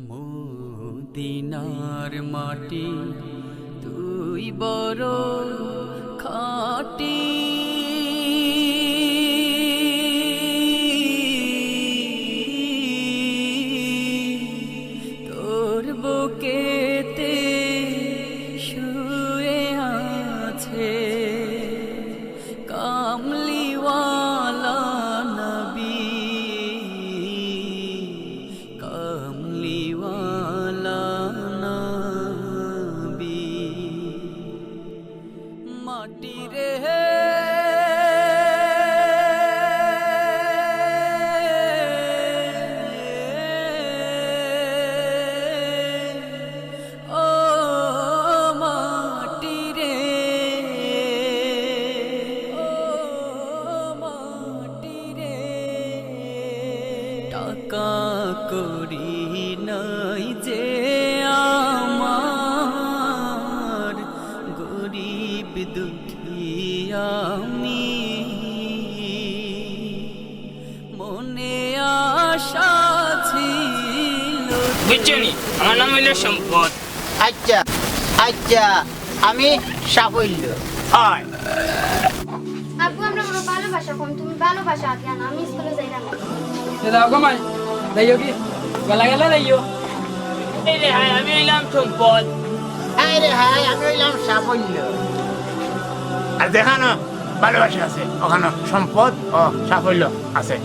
মদিনার মাটি তুই বড় খাটি তোর বুকেতে শুয়ে আছে কামলিওয়ালা নবী কামলিওয়ালা নবী মাটি রে টাকা করি নাই যে আমার গরিব দুঃখী আমি মনে আশা ছিল বুঝছনি আমার নাম হইল সম্পদ। আচ্ছা আচ্ছা, আমি সাফল্য। হয় আপু আমরা বড় ভালোবাসা কম, তুমি ভালোবাসা কেন? আমি স্কুলে যাই না। দাও কমাই লাইও কি গলা গলা লাইও। এই রে হাই, আমি হইলাম সম্পদ। হাই রে হাই, আমি হইলাম সাফল্য। আর দেখানো ভালোবাসা আছে, ওখানে সম্পদ ও সাফল্য আছে।